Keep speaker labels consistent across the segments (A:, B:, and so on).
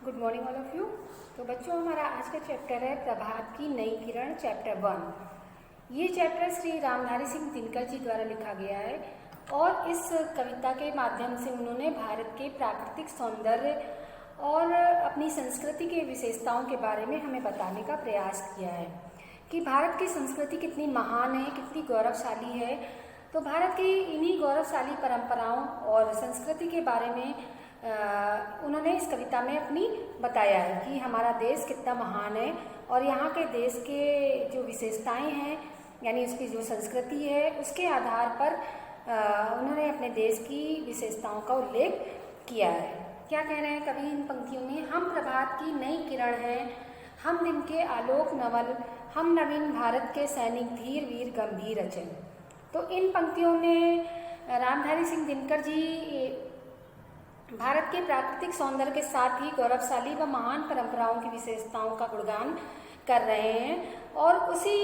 A: Good morning all of you. तो बच्चों, हमारा आज का चैप्टर है प्रभात की नई किरण, चैप्टर 1। ये चैप्टर श्री रामधारी सिंह दिनकर जी द्वारा लिखा गया है और इस कविता के माध्यम से उन्होंने भारत के प्राकृतिक सौंदर्य और अपनी संस्कृति के विशेषताओं के बारे में हमें बताने का प्रयास किया है कि भारत की संस्कृति कितनी महान है, कितनी गौरवशाली है। तो भारत की इन्हीं गौरवशाली परंपराओं और संस्कृति के बारे में उन्होंने इस कविता में अपनी बताया है कि हमारा देश कितना महान है और यहाँ के देश के जो विशेषताएं हैं, यानी उसकी जो संस्कृति है, उसके आधार पर उन्होंने अपने देश की विशेषताओं का उल्लेख किया है। क्या कह रहे हैं कवि इन पंक्तियों में? हम प्रभात की नई किरण हैं, हम दिन के आलोक नवल, हम नवीन भारत के सैनिक, धीर वीर गंभीर अचल। तो इन पंक्तियों में रामधारी सिंह दिनकर जी भारत के प्राकृतिक सौंदर्य के साथ ही गौरवशाली व महान परंपराओं की विशेषताओं का गुणगान कर रहे हैं और उसी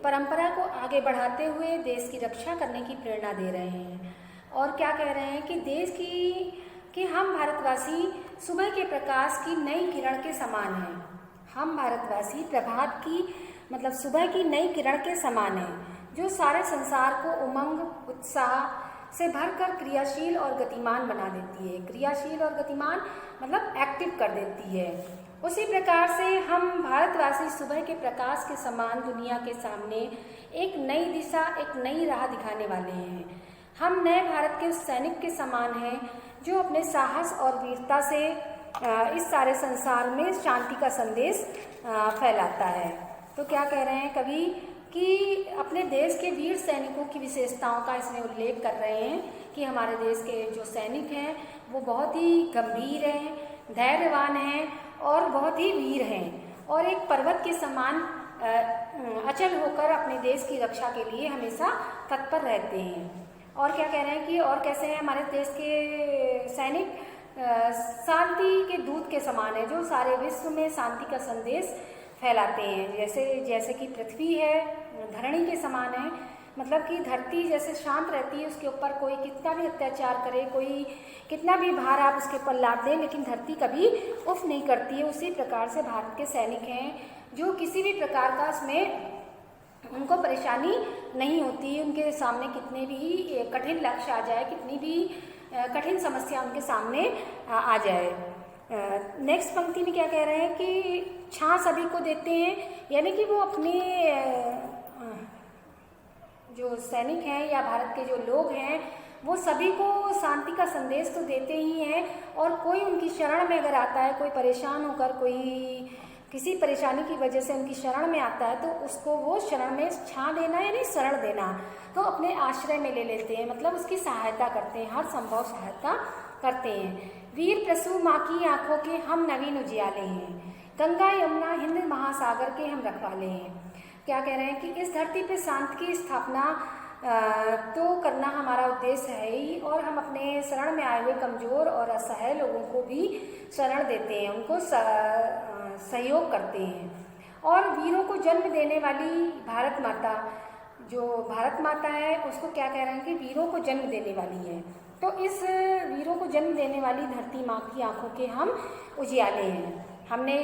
A: परंपरा को आगे बढ़ाते हुए देश की रक्षा करने की प्रेरणा दे रहे हैं। और क्या कह रहे हैं कि देश कि हम भारतवासी सुबह के प्रकाश की नई किरण के समान हैं। हम भारतवासी प्रभात की मतलब सुबह की नई किरण के समान हैं, जो सारे संसार को उमंग उत्साह से भरकर क्रियाशील और गतिमान बना देती है। क्रियाशील और गतिमान मतलब एक्टिव कर देती है। उसी प्रकार से हम भारतवासी सुबह के प्रकाश के समान दुनिया के सामने एक नई दिशा, एक नई राह दिखाने वाले हैं। हम नए भारत के सैनिक के समान हैं, जो अपने साहस और वीरता से इस सारे संसार में शांति का संदेश फैलाता है। तो क्या कह रहे हैं कवि कि अपने देश के वीर सैनिकों की विशेषताओं का इसमें उल्लेख कर रहे हैं कि हमारे देश के जो सैनिक हैं वो बहुत ही गंभीर हैं, धैर्यवान हैं और बहुत ही वीर हैं और एक पर्वत के समान अचल होकर अपने देश की रक्षा के लिए हमेशा तत्पर रहते हैं। और क्या कह रहे हैं कि और कैसे हैं हमारे देश के सैनिक? शांति के दूत के समान है, जो सारे विश्व में शांति का संदेश फैलाते हैं। जैसे कि पृथ्वी है धरणी के समान है, मतलब कि धरती जैसे शांत रहती है, उसके ऊपर कोई कितना भी अत्याचार करे, कोई कितना भी भार आप उसके ऊपर लाद दें, लेकिन धरती कभी उफ नहीं करती है। उसी प्रकार से भारत के सैनिक हैं, जो किसी भी प्रकार का उसमें उनको परेशानी नहीं होती है। उनके सामने कितने भी कठिन लक्ष्य आ जाए, कितनी भी कठिन समस्या उनके सामने आ जाए। नेक्स्ट पंक्ति में क्या कह रहे हैं कि छां सभी को देते हैं, यानी कि वो अपने जो सैनिक हैं या भारत के जो लोग हैं वो सभी को शांति का संदेश तो देते ही हैं और कोई उनकी शरण में अगर आता है, कोई परेशान होकर, कोई किसी परेशानी की वजह से उनकी शरण में आता है, तो उसको वो शरण में छां देना यानी शरण देना, तो अपने आश्रय में ले लेते हैं, मतलब उसकी सहायता करते हैं, हर संभव सहायता करते हैं। वीर प्रसू माँ की आंखों के हम नवीन उजियाले हैं, गंगा यमुना हिंद महासागर के हम रखवाले हैं। क्या कह रहे हैं कि इस धरती पे शांति की स्थापना तो करना हमारा उद्देश्य है ही, और हम अपने शरण में आए हुए कमजोर और असहाय लोगों को भी शरण देते हैं, उनको सहयोग करते हैं। और वीरों को जन्म देने वाली भारत माता, जो भारत माता है उसको क्या कह रहे हैं कि वीरों को जन्म देने वाली है। तो इस वीरों को जन्म देने वाली धरती माँ की आंखों के हम उजियाले हैं। हमने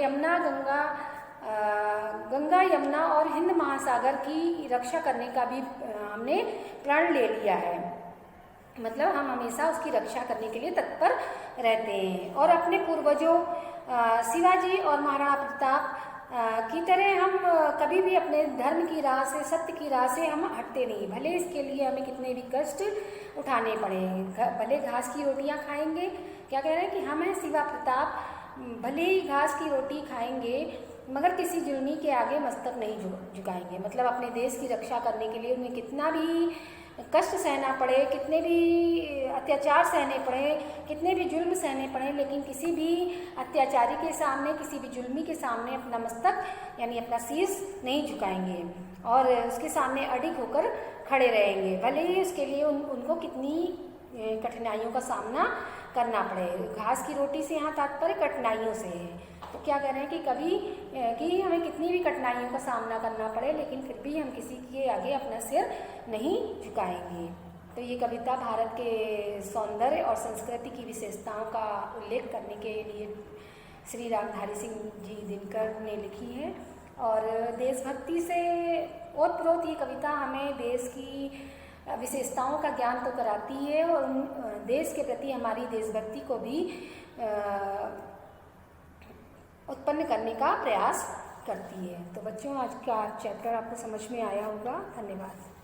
A: गंगा यमुना और हिंद महासागर की रक्षा करने का भी हमने प्रण ले लिया है, मतलब हम हमेशा उसकी रक्षा करने के लिए तत्पर रहते हैं। और अपने पूर्वजों शिवाजी और महाराणा प्रताप की तरह हम कभी भी अपने धर्म की राह से, सत्य की राह से हम हटते नहीं, भले इसके लिए हमें कितने भी कष्ट उठाने पड़े, भले घास की रोटियां खाएंगे। क्या कह रहे हैं कि हम हैं शिवा प्रताप, भले ही घास की रोटी खाएंगे मगर किसी जुल्मी के आगे मस्तक नहीं झुकाएंगे, मतलब अपने देश की रक्षा करने के लिए उन्हें कितना भी कष्ट सहना पड़े, कितने भी अत्याचार सहने पड़े, कितने भी जुल्म सहने पड़े, लेकिन किसी भी अत्याचारी के सामने, किसी भी जुल्मी के सामने अपना मस्तक यानी अपना शीर्ष नहीं झुकाएंगे और उसके सामने अडिग होकर खड़े रहेंगे, भले ही उसके लिए उनको कितनी कठिनाइयों का सामना करना पड़े। घास की रोटी से यहाँ तात्पर्य कठिनाइयों से है। तो क्या कह रहे हैं कि कभी कि हमें कितनी भी कठिनाइयों का सामना करना पड़े, लेकिन फिर भी हम किसी के आगे अपना सिर नहीं झुकाएंगे। तो ये कविता भारत के सौंदर्य और संस्कृति की विशेषताओं का उल्लेख करने के लिए श्री रामधारी सिंह जी दिनकर ने लिखी है। और देशभक्ति से ओतप्रोत ये कविता हमें देश की विशेषताओं का ज्ञान तो कराती है और देश के प्रति हमारी देशभक्ति को भी उत्पन्न करने का प्रयास करती है। तो बच्चों, आज का चैप्टर आपको समझ में आया होगा। धन्यवाद।